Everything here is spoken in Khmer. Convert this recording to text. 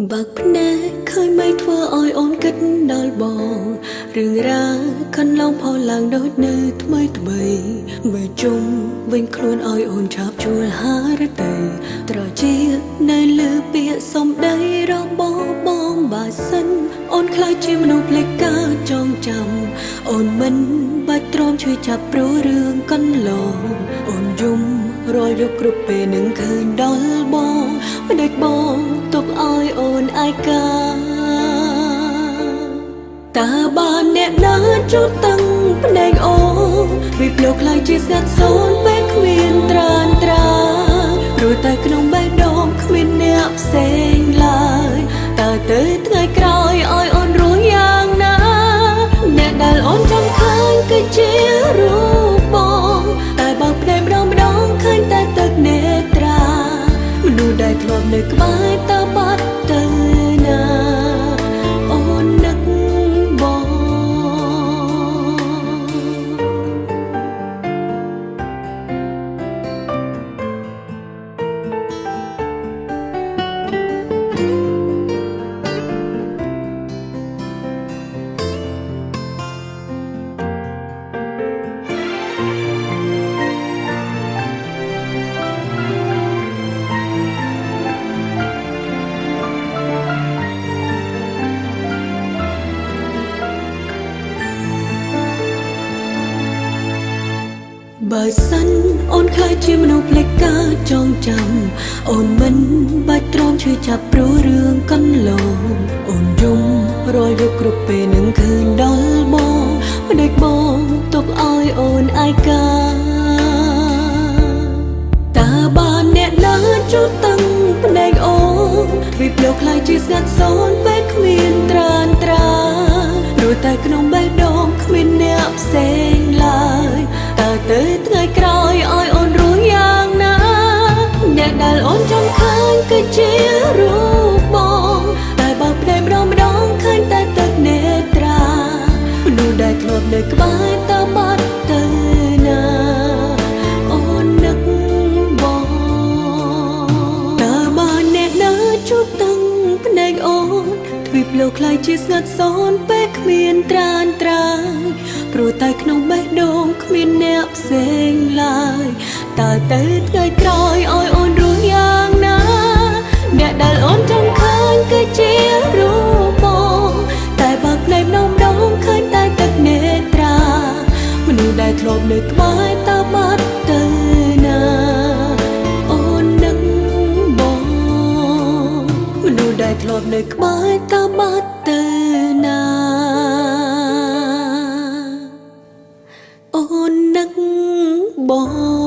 បាក់ភ្នែកឃើញមិនធ្វើឲ្យអូនគិតដល់បងរឿងរ៉ាវខាន់ឡងផុសឡើងដូចនៅថ្មីបើជុំវិញខ្លួនឲ្យអូនឆាប់ជួលហារតីត្រជានៅលើពាក្យសំដីរបស់បើសិនអូនខ្លាចជាមនុស្សភ្លេចការចងចាំអូនមិនបាច់ទ្រាំជួយចាប់ព្រោះរឿងកន្លងអូនយំរាល់យប់គ្រប់ពេលនឹងឃើញដល់បងមិនដូចបងទុកឲ្យអូនឯកាតើបានអ្នកណាជួតតាំងភ្នែកអូនវិប្លោកខ្លាចជាស្ងាត់សូន្យពេលគ្មានត្រានត្រាព្រោះតែក្នុងបេះដូងគ្មានអ្នកផ្សេងឡើយតើទៅថ្ងៃក្រោយឲ្យអូនរស់យ៉ាងណាអ្នកដែលអូនចង់ឃើញគឺជារូបបងតែបើភ្នែកម្ដងឃើញតែទឹកនេត្រាមនុស្សដែលធ្លាប់នៅក្បែរតើបាត់ទៅណាអូននឹកបងបើសិនអូនខ្លាចជាមនុស្សភ្លេចការចងចាំអូនមិនបាច់ទ្រាំឈឺចាប់ព្រោះរឿងកន្លងអូនយំរាល់យប់គ្រប់ពេលនឹងឃើញដល់បងមិនដូចបងទុកឲ្យអូនឯកាតើបានអ្នកណាជួតតាំងភ្នែកអូនវិប្លោកខ្លាចជាស្ងាត់សូន្យពេលគ្មានត្រានត្រាព្រោះតែក្នុងបេះដូងគ្មានអ្នកផ្សេងឡើយតើទៅថ្ងៃក្រោយឲ្យអូនរស់យ៉ាងណាអ្នកដែលអូនចង់ឃើញគឺជារូបបងតែបើភ្នែកម្ដងឃើញតែទឹកនេត្រាមនុស្សដែលធ្លាប់នៅក្បែរតើបាត់ទៅណាអូននឹកបងតើបានអ្នកណាជួបតាំងភ្នែកអូនទ្វីបលោកខ្លាចជាស្ងាត់សូន្យពេលគ្មានត្រានត្រាព្រោះតែក្នុងបេះដូងគ្មានអ្នកផ្សេងឡើយតើទៅថ្ងៃក្រោយឲ្យអូនរស់យ៉ាងណាអ្នកដែលអូនចង់ឃើញគឺជារូបបងតែបើភ្នែកម្ដងឃើញតែទឹកនេត្រាមនុស្សដែលធ្លាប់នៅក្បែរតើបាត់ទៅណាអូននឹកបងមនុស្សដែលធ្លាប់នៅក្បែរតើបាត់ទៅណាអូននឹកបង